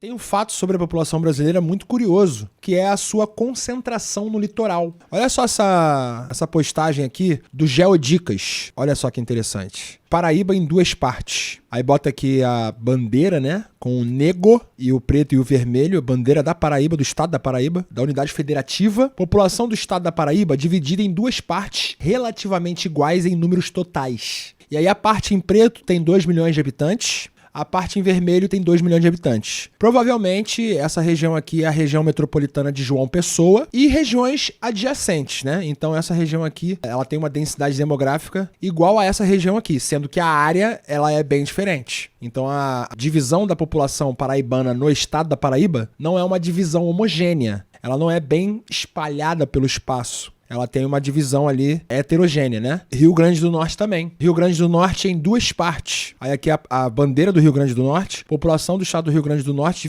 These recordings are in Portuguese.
Tem um fato sobre a população brasileira muito curioso, que é a sua concentração no litoral. Olha só essa postagem aqui do Geodicas. Olha só que interessante. Paraíba em duas partes. Aí bota aqui a bandeira, né? Com o nego e o preto e o vermelho. Bandeira da Paraíba, do estado da Paraíba, da unidade federativa. População do estado da Paraíba dividida em duas partes relativamente iguais em números totais. E aí a parte em preto tem 2 milhões de habitantes. A parte em vermelho tem 2 milhões de habitantes. Provavelmente essa região aqui é a região metropolitana de João Pessoa e regiões adjacentes, né? Então essa região aqui, ela tem uma densidade demográfica igual a essa região aqui, sendo que a área, ela é bem diferente. Então a divisão da população paraibana no estado da Paraíba não é uma divisão homogênea. Ela não é bem espalhada pelo espaço. Ela tem uma divisão ali heterogênea, né? Rio Grande do Norte também. Rio Grande do Norte em duas partes. Aí aqui a bandeira do Rio Grande do Norte, população do estado do Rio Grande do Norte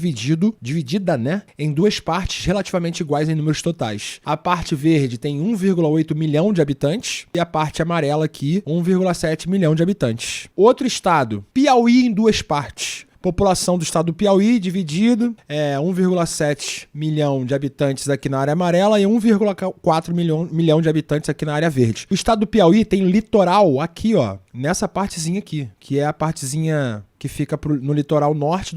dividida, né? Em duas partes relativamente iguais em números totais. A parte verde tem 1,8 milhão de habitantes e a parte amarela aqui, 1,7 milhão de habitantes. Outro estado, Piauí em duas partes. População do estado do Piauí dividido, 1,7 milhão de habitantes aqui na área amarela e 1,4 milhão de habitantes aqui na área verde. O estado do Piauí tem litoral aqui, ó, nessa partezinha aqui, que é a partezinha que fica no litoral norte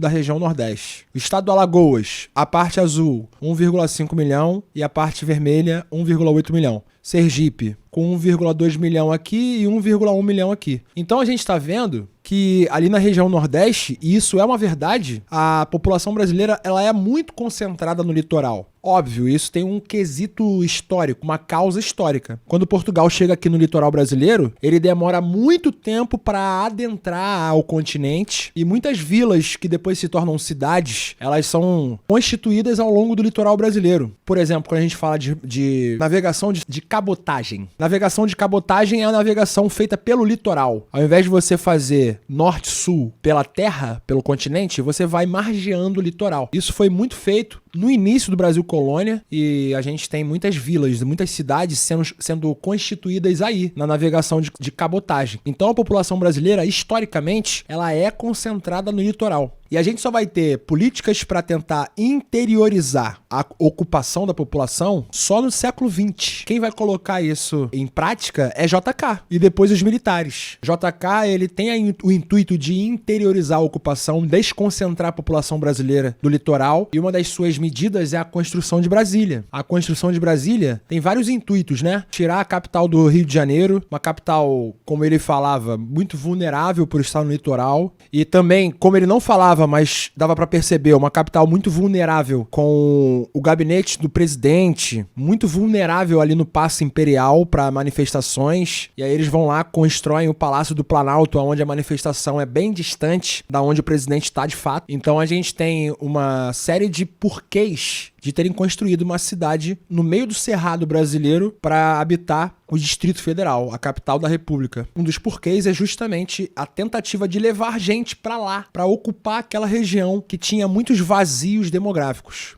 da região nordeste. O estado do Alagoas, a parte azul, 1,5 milhão e a parte vermelha, 1,8 milhão. Sergipe, com 1,2 milhão aqui e 1,1 milhão aqui. Então a gente está vendo que ali na região nordeste, e isso é uma verdade, a população brasileira ela é muito concentrada no litoral. Óbvio, isso tem um quesito histórico, uma causa histórica. Quando Portugal chega aqui no litoral brasileiro, ele demora muito tempo para adentrar ao continente e muitas vilas que depois se tornam cidades, elas são constituídas ao longo do litoral brasileiro. Por exemplo, quando a gente fala de navegação de cabotagem. Navegação de cabotagem é a navegação feita pelo litoral. Ao invés de você fazer norte-sul pela terra, pelo continente, você vai margeando o litoral. Isso foi muito feito no início do Brasil colônia e a gente tem muitas vilas, muitas cidades sendo constituídas aí na navegação de cabotagem. Então a população brasileira, historicamente, ela é concentrada no litoral. E a gente só vai ter políticas para tentar interiorizar a ocupação da população só no século XX. Quem vai colocar isso em prática é JK e depois os militares. JK, ele tem o intuito de interiorizar a ocupação, desconcentrar a população brasileira do litoral e uma das suas medidas é a construção de Brasília. A construção de Brasília tem vários intuitos, né? Tirar a capital do Rio de Janeiro, uma capital, como ele falava, muito vulnerável por estar no litoral e também, como ele não falava, mas dava pra perceber, uma capital muito vulnerável com o gabinete do presidente, muito vulnerável ali no Paço Imperial para manifestações, e aí eles vão lá, constroem o Palácio do Planalto, onde a manifestação é bem distante da onde o presidente está de fato. Então a gente tem uma série de porquês de terem construído uma cidade no meio do cerrado brasileiro para habitar o Distrito Federal, a capital da República. Um dos porquês é justamente a tentativa de levar gente para lá, para ocupar aquela região que tinha muitos vazios demográficos.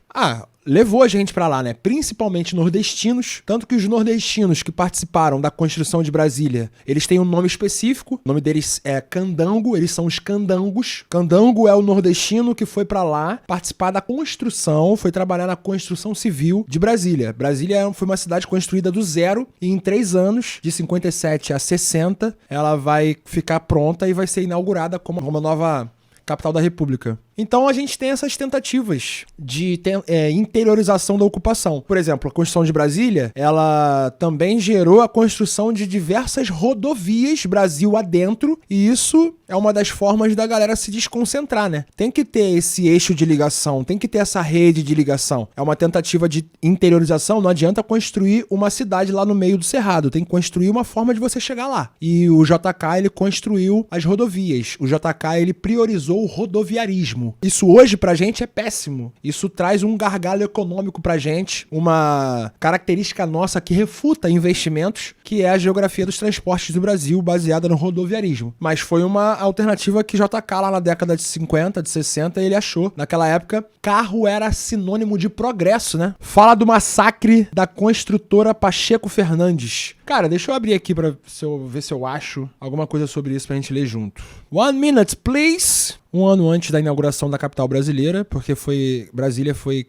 Levou a gente pra lá, né? Principalmente nordestinos, tanto que os nordestinos que participaram da construção de Brasília, eles têm um nome específico, o nome deles é Candango, eles são os candangos. Candango é o nordestino que foi pra lá participar da construção, foi trabalhar na construção civil de Brasília. Brasília foi uma cidade construída do zero e em 3 anos, de 57 a 60, ela vai ficar pronta e vai ser inaugurada como uma nova capital da República. Então a gente tem essas tentativas de interiorização da ocupação. Por exemplo, a construção de Brasília, ela também gerou a construção de diversas rodovias Brasil adentro, e isso é uma das formas da galera se desconcentrar, né? Tem que ter esse eixo de ligação, tem que ter essa rede de ligação. É uma tentativa de interiorização, não adianta construir uma cidade lá no meio do cerrado, tem que construir uma forma de você chegar lá. E o JK, ele construiu as rodovias. O JK, ele priorizou o rodoviarismo. Isso hoje pra gente é péssimo. Isso traz um gargalo econômico pra gente, uma característica nossa que refuta investimentos, que é a geografia dos transportes do Brasil baseada no rodoviarismo. Mas foi uma alternativa que JK lá na década de 50, de 60, ele achou. Naquela época, carro era sinônimo de progresso, né? Fala do massacre da construtora Pacheco Fernandes. Cara, deixa eu abrir aqui pra ver se eu acho alguma coisa sobre isso pra gente ler junto. 1 minute, please! Um ano antes da inauguração da capital brasileira, porque Brasília foi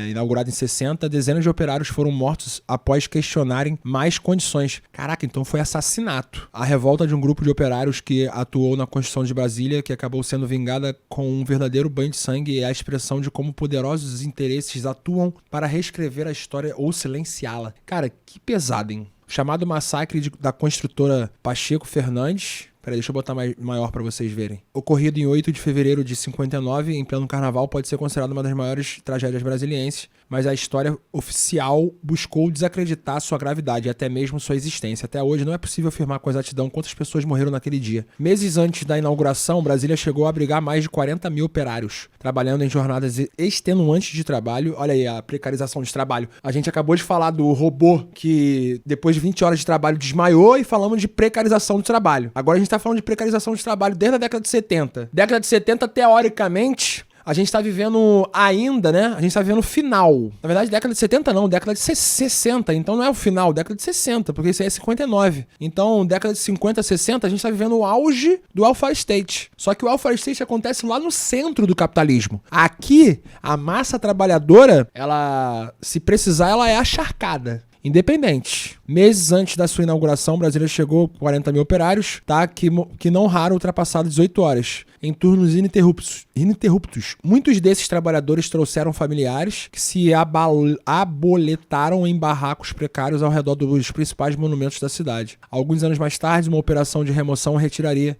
inaugurada em 60, dezenas de operários foram mortos após questionarem mais condições. Caraca, então foi assassinato. A revolta de um grupo de operários que atuou na construção de Brasília, que acabou sendo vingada com um verdadeiro banho de sangue, é a expressão de como poderosos interesses atuam para reescrever a história ou silenciá-la. Cara, que pesado, hein? Chamado massacre da construtora Pacheco Fernandes. Peraí, deixa eu botar maior pra vocês verem. Ocorrido em 8 de fevereiro de 59, em pleno carnaval, pode ser considerado uma das maiores tragédias brasilienses, mas a história oficial buscou desacreditar sua gravidade e até mesmo sua existência. Até hoje não é possível afirmar com exatidão quantas pessoas morreram naquele dia. Meses antes da inauguração, Brasília chegou a abrigar mais de 40 mil operários, trabalhando em jornadas extenuantes de trabalho. Olha aí a precarização de trabalho. A gente acabou de falar do robô que depois de 20 horas de trabalho desmaiou e falamos de precarização do trabalho. Agora a gente tá falando de precarização de trabalho desde a década de 70. Década de 70, teoricamente, a gente tá vivendo ainda, né? A gente tá vivendo o final. Na verdade, década de 70 não, década de 60. Então não é o final, década de 60, porque isso aí é 59. Então, década de 50, 60, a gente tá vivendo o auge do welfare state. Só que o welfare state acontece lá no centro do capitalismo. Aqui, a massa trabalhadora, ela, se precisar, ela é acharcada. Independente. Meses antes da sua inauguração, Brasília chegou a 40 mil operários, tá? Que não raro ultrapassaram 18 horas, em turnos ininterruptos. Muitos desses trabalhadores trouxeram familiares que se aboletaram em barracos precários ao redor dos principais monumentos da cidade. Alguns anos mais tarde, uma operação de remoção retiraria,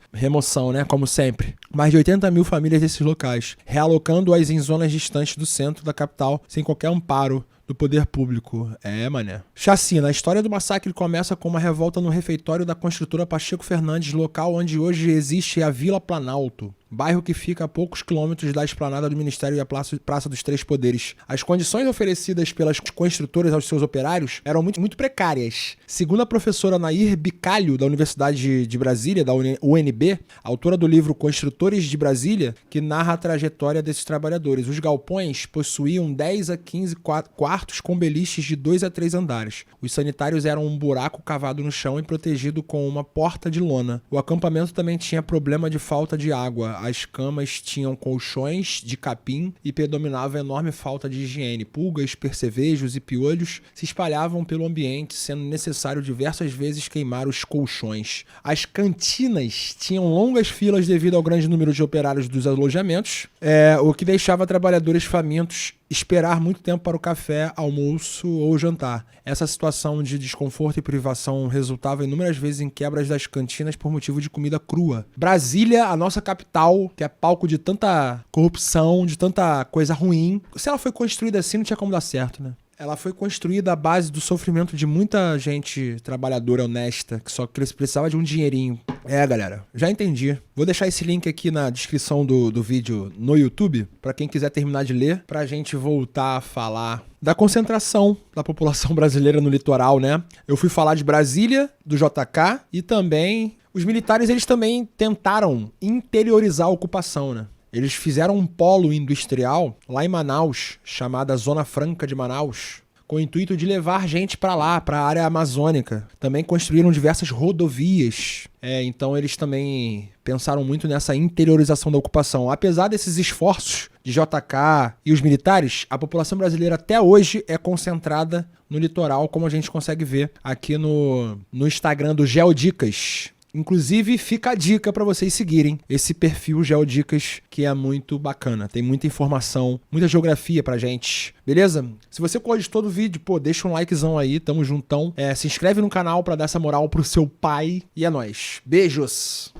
né? Como sempre, mais de 80 mil famílias desses locais, realocando-as em zonas distantes do centro da capital, sem qualquer amparo do poder público. Mané. Chacina. A história do massacre começa com uma revolta no refeitório da construtora Pacheco Fernandes, local onde hoje existe a Vila Planalto, bairro que fica a poucos quilômetros da esplanada do Ministério e a Praça dos Três Poderes. As condições oferecidas pelas construtoras aos seus operários eram muito precárias. Segundo a professora Nair Bicalho, da Universidade de Brasília, da UNB, autora do livro Construtores de Brasília, que narra a trajetória desses trabalhadores, os galpões possuíam 10 a 15 quartos com beliches de 2 a 3 andares. Os sanitários eram um buraco cavado no chão e protegido com uma porta de lona. O acampamento também tinha problema de falta de água. As camas tinham colchões de capim e predominava a enorme falta de higiene. Pulgas, percevejos e piolhos se espalhavam pelo ambiente, sendo necessário diversas vezes queimar os colchões. As cantinas tinham longas filas devido ao grande número de operários dos alojamentos, o que deixava trabalhadores famintos esperar muito tempo para o café, almoço ou jantar. Essa situação de desconforto e privação resultava inúmeras vezes em quebras das cantinas por motivo de comida crua. Brasília, a nossa capital, que é palco de tanta corrupção, de tanta coisa ruim. Se ela foi construída assim, não tinha como dar certo, né? Ela foi construída à base do sofrimento de muita gente trabalhadora, honesta, que só precisava de um dinheirinho. Galera, já entendi. Vou deixar esse link aqui na descrição do vídeo no YouTube, pra quem quiser terminar de ler, pra gente voltar a falar da concentração da população brasileira no litoral, né? Eu fui falar de Brasília, do JK, e também os militares, eles também tentaram interiorizar a ocupação, né? Eles fizeram um polo industrial lá em Manaus, chamada Zona Franca de Manaus, com o intuito de levar gente para lá, para a área amazônica. Também construíram diversas rodovias. Então eles também pensaram muito nessa interiorização da ocupação. Apesar desses esforços de JK e os militares, a população brasileira até hoje é concentrada no litoral, como a gente consegue ver aqui no Instagram do Geodicas. Inclusive, fica a dica para vocês seguirem esse perfil Geodicas, que é muito bacana. Tem muita informação, muita geografia pra gente. Beleza? Se você gostou do vídeo, deixa um likezão aí, tamo juntão. Se inscreve no canal pra dar essa moral pro seu pai. E é nóis. Beijos!